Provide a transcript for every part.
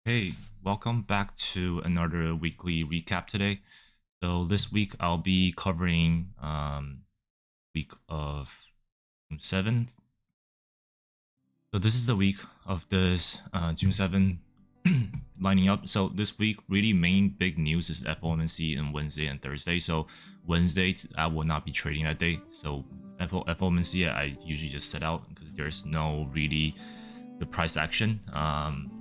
Hey, welcome back to another weekly recap today. So this week I'll be covering week of June 7th. So this is the week of this June 7th lining up. So this week really main big news is FOMC on Wednesday and Thursday. So Wednesday I will not be trading that day. So FOMC I usually just sit out because there's no really the price action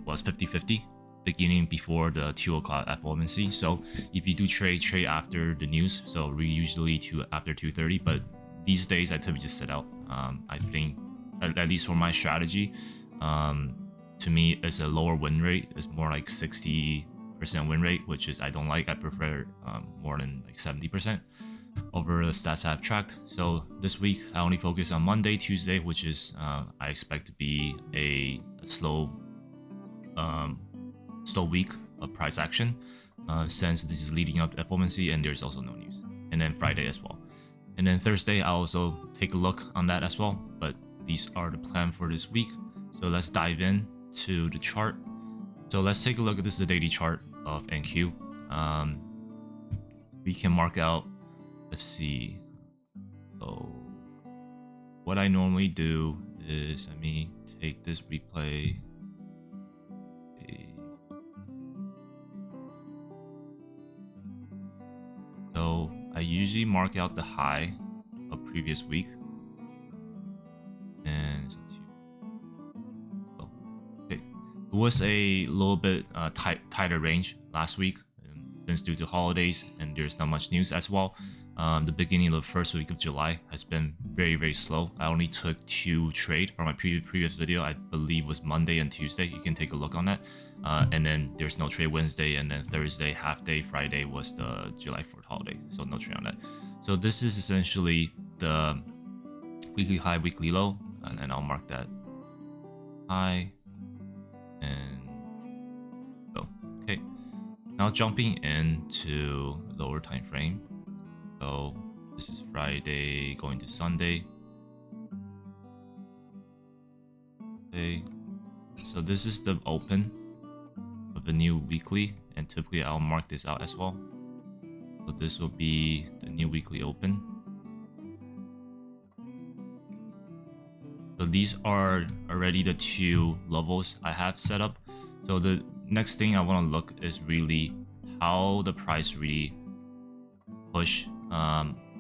was 50-50 beginning before the 2 o'clock FOMC. So if you do trade after the news, so we usually after 2:30, but these days I typically just sit out. I think at least for my strategy, to me it's a lower win rate. It's more like 60% win rate, which is I don't like. I prefer more than like 70% over the stats I've tracked. So this week I only focus on Monday, Tuesday, which is I expect to be a slow week of price action, since this is leading up to FOMC and there's also no news. And then Friday as well. And then Thursday I'll also take a look on that as well. But these are the plan for this week. So let's dive in to the chart. So let's take a look at this, the daily chart of NQ. We can mark out, let's see. So what I normally do is, let me take this replay. So I usually mark out the high of previous week. And okay, it was a little bit tighter range last week, since due to holidays and there's not much news as well. The beginning of the first week of July has been very slow. I only took 2 trades from my previous video. I believe was Monday and Tuesday. You can take a look on that. And then there's no trade Wednesday, and then Thursday half day, Friday was the July 4th holiday, so no trade on that. So this is essentially the weekly high, weekly low, and then I'll mark that high and go. Okay, now jumping into lower time frame. So this is Friday going to Sunday. Okay, so this is the open of the new weekly, and typically I'll mark this out as well. So this will be the new weekly open. So these are already the 2 levels I have set up. So the next thing I want to look is really how the price really push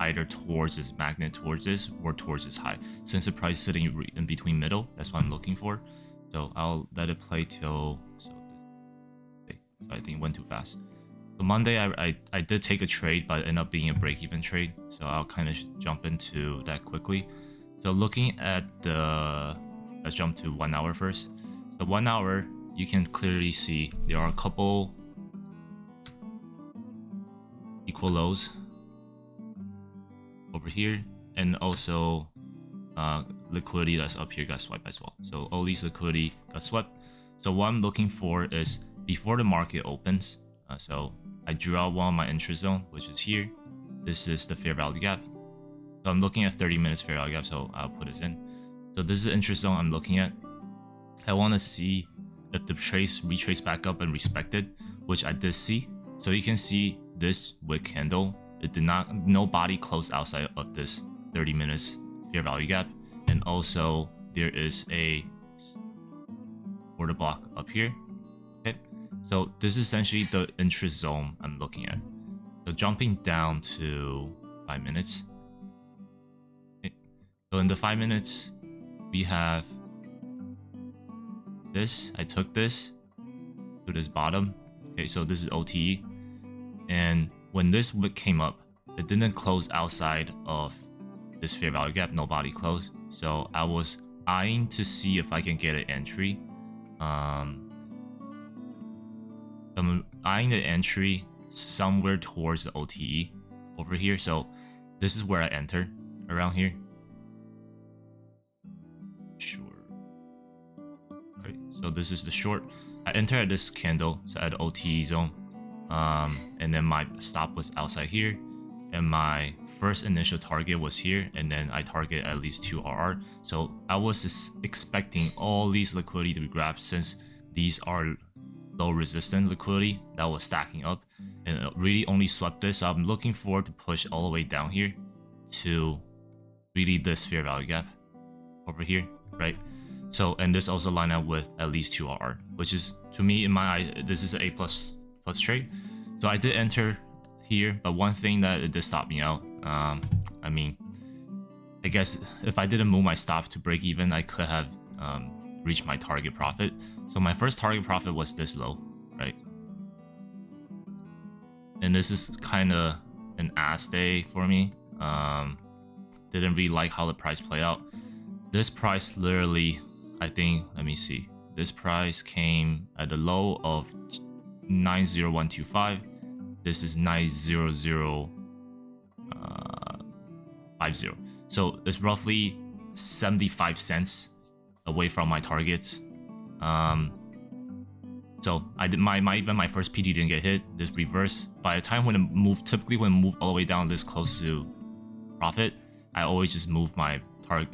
either towards this magnet, towards this, or towards this high. Since the price is sitting in between middle, that's what I'm looking for. So I'll let it play till so I think it went too fast. So Monday I did take a trade, but it ended up being a break-even trade. So I'll kind of jump into that quickly. So looking at the, let's jump to 1 hour first. So 1 hour, you can clearly see there are a couple equal lows over here, and also liquidity that's up here got swept as well. So all these liquidity got swept. So what I'm looking for is before the market opens. So I drew out one of my interest zone, which is here. This is the fair value gap. So I'm looking at 30 minutes fair value gap, so I'll put this in. So this is the interest zone I'm looking at. I want to see if the trace retrace back up and respected, which I did see. So you can see this wick candle, it did not, nobody closed outside of this 30 minutes fair value gap. And also there is a order block up here. Okay, so this is essentially the interest zone I'm looking at. So jumping down to 5 minutes. Okay. So in the 5 minutes, we have this. I took this to this bottom. Okay, so this is OTE. And when this wick came up, it didn't close outside of this fair value gap. Nobody closed. So I was eyeing to see if I can get an entry. I'm eyeing the entry somewhere towards the OTE over here. So this is where I enter, around here. Sure. Okay, so this is the short. I enter at this candle, so at the OTE zone. And then my stop was outside here. and my first initial target was here, and then I target at least 2 RR. So I was just expecting all these liquidity to be grabbed, since these are low resistant liquidity that was stacking up, and it really only swept this. So I'm looking forward to push all the way down here to really this fair value gap over here, right? So, and this also line up with at least 2 RR, which is, to me, in my eye, this is an A++ trade. So I did enter here, but one thing that it did stop me out. I mean, I guess if I didn't move my stop to break even, I could have reached my target profit. So my first target profit was this low, right? And this is kind of an ass day for me. Didn't really like how the price played out. This price literally, I think, let me see. This price came at the low of 90125. This is 90050. So it's roughly 75 cents away from my targets. So I did even my first PT didn't get hit. This reverse. By the time when it moved, typically when it moved all the way down this close to profit, I always just move my target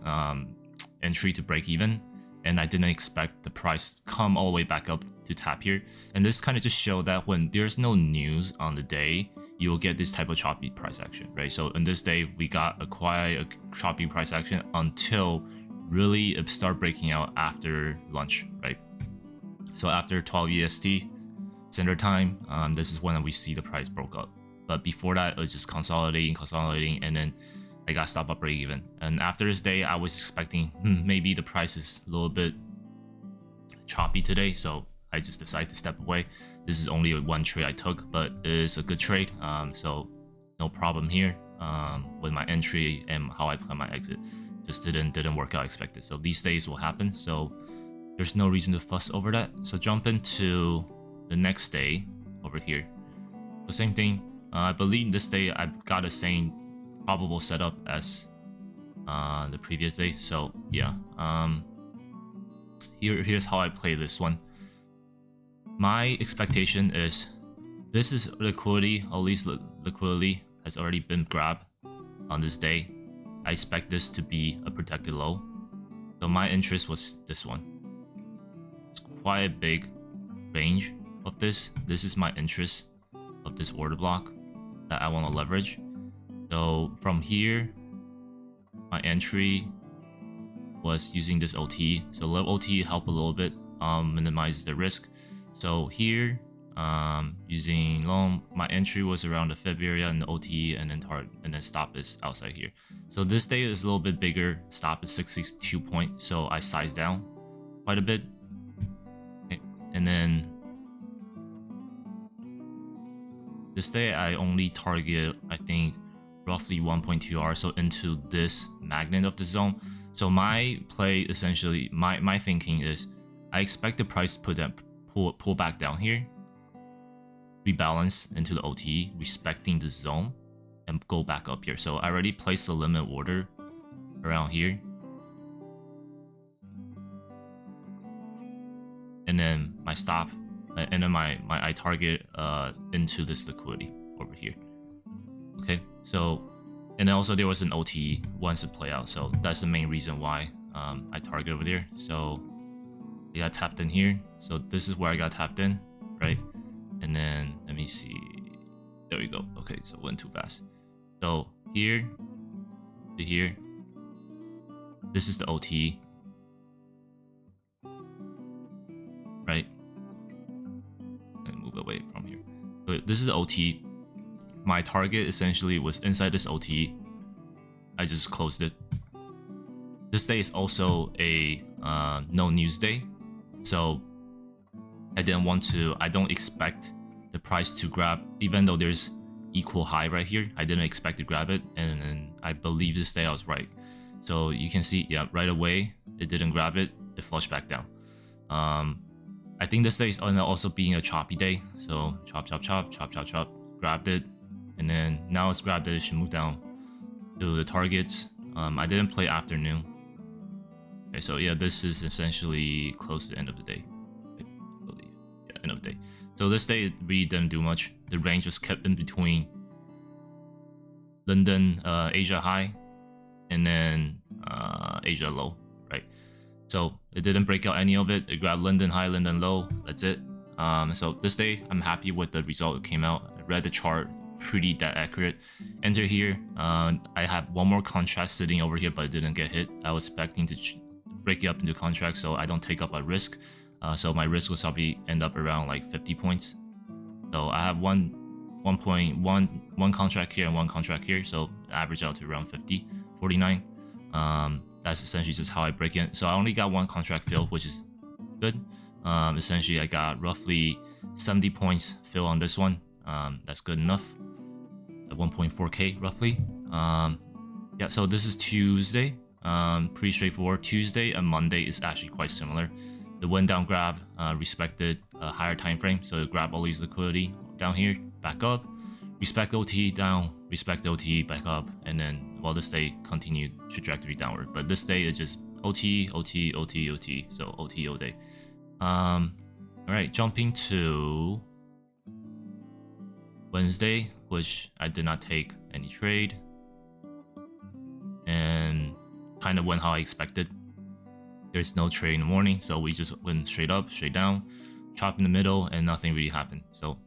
entry to break even, and I didn't expect the price to come all the way back up to tap here. And this kind of just showed that when there's no news on the day, you will get this type of choppy price action, right? So in this day, we got quite a choppy price action until really it start breaking out after lunch, right? So after 12 EST standard time, this is when we see the price broke up. But before that, it was just consolidating, and then I got stopped at break even. And after this day, I was expecting maybe the price is a little bit choppy today, so I just decided to step away. This is only one trade I took, but it is a good trade, so no problem here with my entry and how I plan my exit. Just didn't work out expected. So these days will happen, so there's no reason to fuss over that. So jump into the next day over here. The same thing. I believe this day I got the same probable setup as the previous day. So yeah, here's how I play this one. My expectation is this is liquidity, at least liquidity has already been grabbed on this day. I expect this to be a protected low. So my interest was this one. It's quite a big range of this. This is my interest of this order block that I want to leverage. So from here, my entry was using this OTE. So let OTE help a little bit, minimize the risk. So here, using long, my entry was around the Fib area and the OTE, and then stop is outside here. So this day is a little bit bigger. Stop is 62 point, so I sized down quite a bit. Okay. And then this day I only target, I think, roughly 1.2 R, so into this magnet of the zone. So my play, essentially, my thinking is, I expect the price to pull back down here, rebalance into the OTE, respecting the zone, and go back up here. So I already placed the limit order around here, and then my stop, and then I target into this liquidity over here. Okay, so, and then also there was an OTE once it play out, so that's the main reason why I target over there. So I got tapped in here, so this is where I got tapped in, right? And then let me see, there we go. Okay, so went too fast. So here to here, this is the OTE, right? And move away from here. So this is the OTE. My target essentially was inside this OTE. I just closed it. This day is also a no news day, so I don't expect the price to grab, even though there's equal high right here. I didn't expect to grab it, and I believe this day I was right. So you can see, yeah, right away it didn't grab it, it flushed back down. I think this day is also being a choppy day, so chop, grabbed it, and then now it's grabbed it, it should move down to the targets. I didn't play afternoon. Okay, so yeah, this is essentially close to the end of the day, I believe. Yeah, end of the day. So this day it really didn't do much. The range was kept in between London Asia high, and then Asia low, right? So it didn't break out any of it. It grabbed London high, London low. That's it. So this day, I'm happy with the result that came out. I read the chart, pretty that accurate. Enter here. I have one more contract sitting over here, but it didn't get hit. I was expecting to break it up into contracts, so I don't take up a risk. So my risk will probably end up around like 50 points. So I have one contract here and one contract here, so average out to around 49. That's essentially just how I break it. So I only got one contract filled, which is good. Essentially I got roughly 70 points fill on this one. That's good enough. 1.4k roughly. Yeah, so this is Tuesday. Pretty straightforward. Tuesday and Monday is actually quite similar. The went down grab respected a higher time frame, so it grabbed all these liquidity down here, back up, respect OTE down, respect OTE back up, and then well, this day continued trajectory downward. But this day is just OTE, OTE, OTE, OTE, so OTE all day. All right, jumping to Wednesday, which I did not take any trade, and kind of went how I expected. There's no trade in the morning, so we just went straight up, straight down, chop in the middle, and nothing really happened. So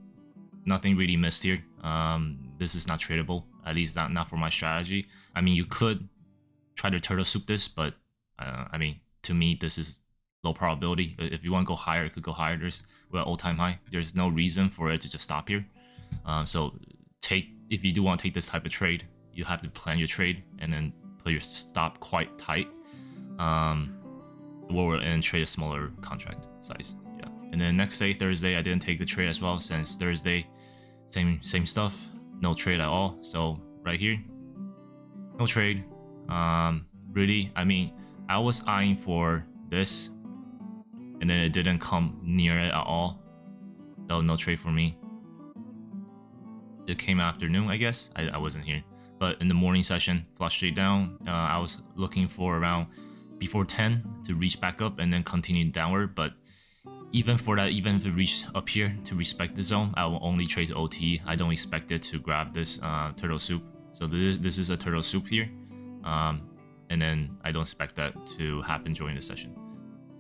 nothing really missed here. This is not tradable, at least not for my strategy. I mean, you could try to turtle soup this, but I mean, to me, this is low probability. If you want to go higher, it could go higher. We're at all-time high. There's no reason for it to just stop here. So if you do want to take this type of trade, you have to plan your trade and then put your stop quite tight. And trade a smaller contract size. Yeah. And then next day, Thursday, I didn't take the trade as well, since Thursday, same stuff, no trade at all. So right here, no trade. Really, I mean, I was eyeing for this, and then it didn't come near it at all. So no trade for me. It came afternoon, I guess. I wasn't here, but in the morning session, flush straight down. I was looking for around before 10 to reach back up and then continue downward, but even for that, even if it reach up here to respect the zone, I will only trade to OTE. I don't expect it to grab this turtle soup. So this is a turtle soup here, and then I don't expect that to happen during the session.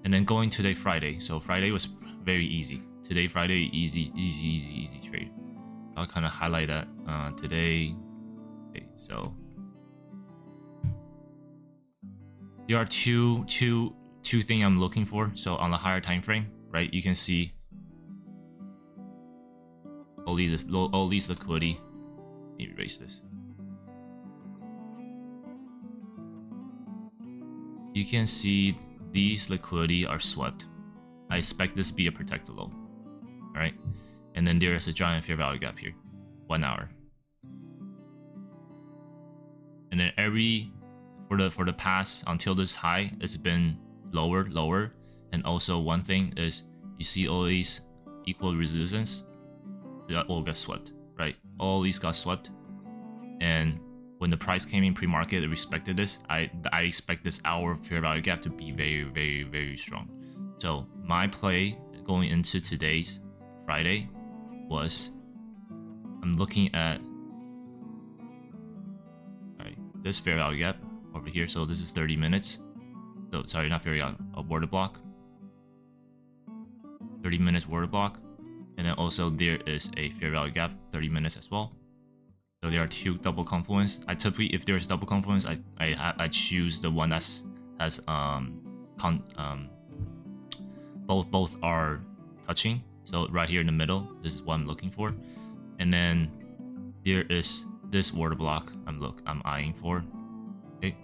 And then going today, Friday. So Friday was very easy. Today, Friday, easy trade. I'll kind of highlight that today. Okay, so there are two things I'm looking for. So on the higher time frame, right, you can see all these liquidity. Let me erase this. You can see these liquidity are swept. I expect this to be a protected low. All right, and then there is a giant fair value gap here, 1 hour, and then for the past until this high, it's been lower. And also one thing is, you see all these equal resistance, that all got swept, right? All these got swept, and when the price came in pre-market, it respected this. I expect this hour fair value gap to be very strong. So my play going into today's Friday was, I'm looking at this fair value gap over here. So this is 30 minutes. So sorry, not fair value, a order block. 30 minutes order block, and then also there is a fair value gap 30 minutes as well. So there are two double confluence. I typically, if there's double confluence, I choose the one that's has both are touching. So right here in the middle, this is what I'm looking for. And then there is this order block I'm eyeing for. Okay,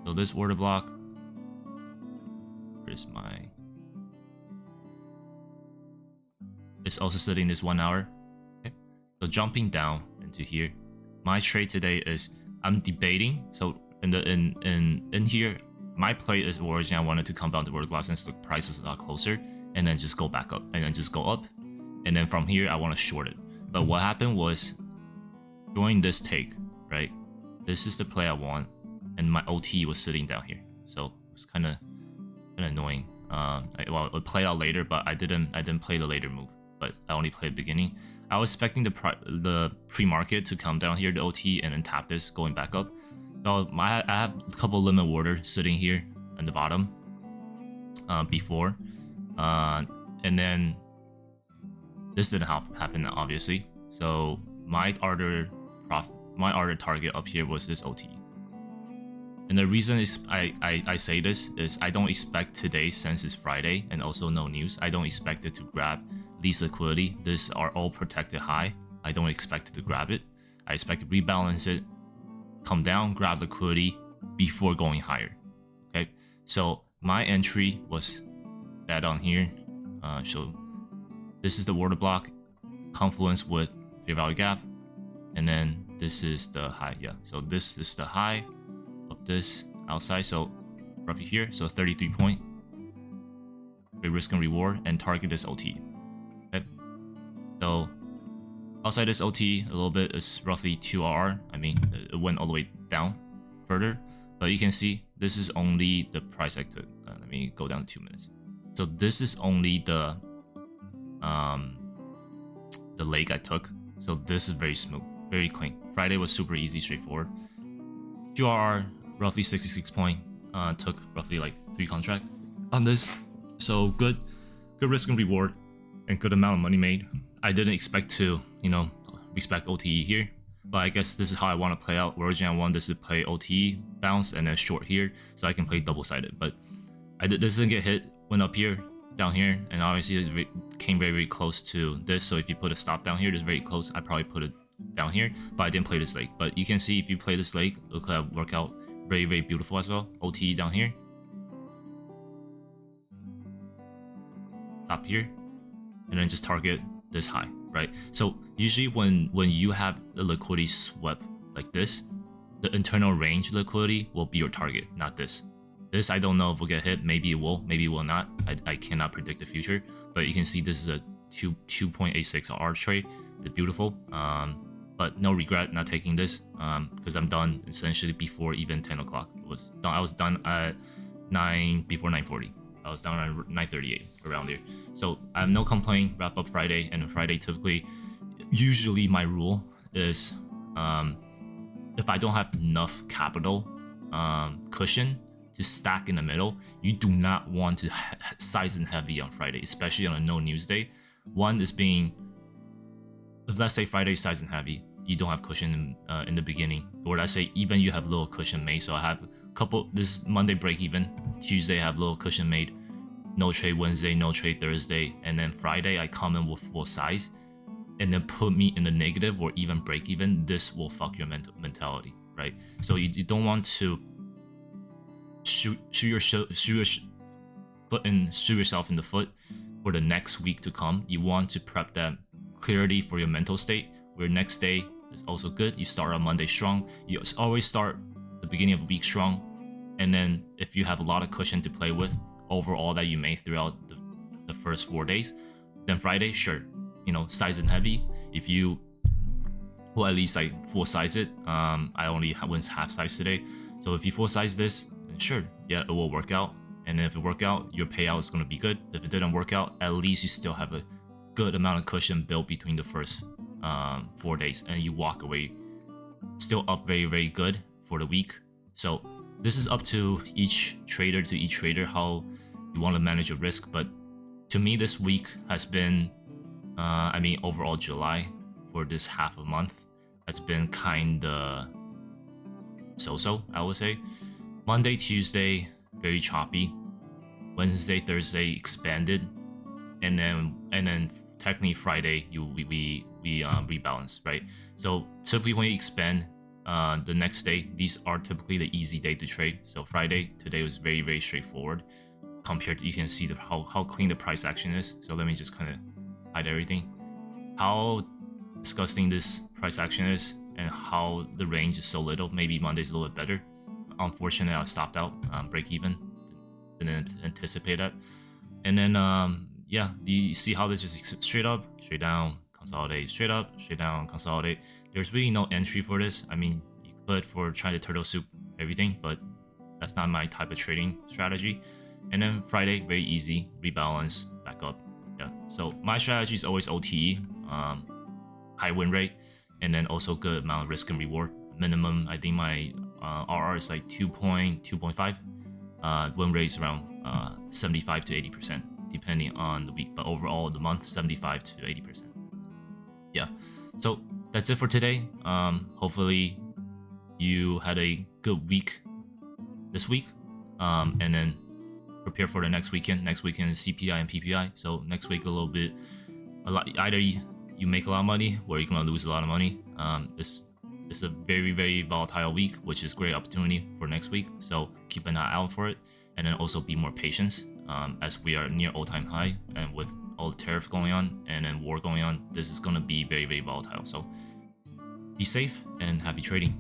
so this order block, where's my? It's also sitting this 1 hour. Okay, so jumping down into here, my trade today is, I'm debating. So in here, my play is originally I wanted to come down to order block since the price is a lot closer, and then just go back up, and then just go up, and then from here I want to short it. But what happened was, during this take, right, this is the play I want, and my OT was sitting down here, so it's kind of annoying. Well, it played out later, but I didn't play the later move. but I only played beginning. I was expecting the pre-market to come down here, the OTE, and then tap this going back up. So I have a couple limit order sitting here at the bottom before, and then this didn't happen obviously. So my order target up here was this OTE. And the reason is I say this is I don't expect today, since it's Friday and also no news, I don't expect it to grab these liquidity. These are all protected high. I don't expect it to grab it. I expect to rebalance it, come down, grab liquidity before going higher. Okay, so my entry was that on here. So this is the order block, confluence with fair value gap, and then this is the high. Yeah, so this is the high of this outside, so roughly here, so 33 point, risk and reward, and target this OT. Okay, so outside this OT a little bit is roughly 2 RR. I mean, it went all the way down further, but you can see this is only the price I took. Let me go down 2 minutes. So this is only the leg I took. So this is very smooth, very clean. Friday was super easy, straightforward. 2 RR, roughly 66 point. Took roughly like 3 contract on this. So good risk and reward, and good amount of money made. I didn't expect to, respect OTE here, but I guess this is how I want to play out. Originally, I wanted this to play OTE, bounce, and then short here, so I can play double-sided. But this didn't get hit, went up here, down here, and obviously it came very, very close to this. So if you put a stop down here, it's very close. I probably put it down here, but I didn't play this leg. But you can see if you play this leg, it could work out very, very beautiful as well. OTE down here, stop here, and then just target this high, right? So usually when you have a liquidity swept like this, the internal range liquidity will be your target, not this. This, I don't know if we'll get hit. Maybe it will, maybe it will not. I cannot predict the future, but you can see this is a 2.86 R trade. It's beautiful, but no regret not taking this, because I'm done essentially before even 10 o'clock. I was done at before 9:40. I was down at 9:38, around there. So I have no complaint. Wrap up Friday, and Friday typically, usually my rule is, if I don't have enough capital cushion to stack in the middle, you do not want to size and heavy on Friday, especially on a no news day. One is being, if let's say Friday size and heavy, you don't have cushion in the beginning, or let's say even you have little cushion made. So I have a couple, this Monday break even, Tuesday I have little cushion made, no trade Wednesday, no trade Thursday, and then Friday I come in with full size, and then put me in the negative or even break even. This will fuck your mentality, right? So you don't want to shoot yourself in the foot for the next week to come. You want to prep that clarity for your mental state, where next day is also good. You start on Monday strong. You always start the beginning of the week strong, and then if you have a lot of cushion to play with overall that you made throughout the first 4 days, then Friday, sure, size and heavy. If you, well, at least I full size it. I only went half size today, so if you full size this, then sure, yeah, it will work out. And if it work out, your payout is going to be good. If it didn't work out, at least you still have a good amount of cushion built between the first 4 days, and you walk away still up very, very good for the week. So this is up to each trader how you want to manage your risk. But to me, this week has been, overall July for this half a month has been kind of so-so, I would say. Monday, Tuesday, very choppy. Wednesday, Thursday expanded, and then technically Friday we rebalance, right? So typically when you expand, the next day, these are typically the easy day to trade. So Friday today was very, very straightforward compared to, you can see how clean the price action is. So let me just kind of hide everything. How disgusting this price action is, and how the range is so little. Maybe Monday's a little bit better. Unfortunately, I stopped out, break even. Didn't anticipate that. And then yeah, you see how this is straight up, straight down, consolidate, straight up, straight down, consolidate. There's really no entry for this. I mean, you could for trying to turtle soup everything, but that's not my type of trading strategy. And then Friday, very easy, rebalance, back up. Yeah, So my strategy is always OTE, high win rate, and then also good amount of risk and reward. Minimum, I think my RR is like 2.5. Win rate is around 75 to 80%, depending on the week. But overall, the month, 75 to 80%. Yeah. So that's it for today. Hopefully you had a good week this week, and then prepare for the next weekend. Next weekend is CPI and PPI. So next week a lot. Either you make a lot of money or you're gonna lose a lot of money. It's a very volatile week, which is great opportunity for next week. So keep an eye out for it, and then also be more patient, as we are near all-time high, and with all the tariff going on and then war going on, this is gonna be very volatile. So be safe and happy trading.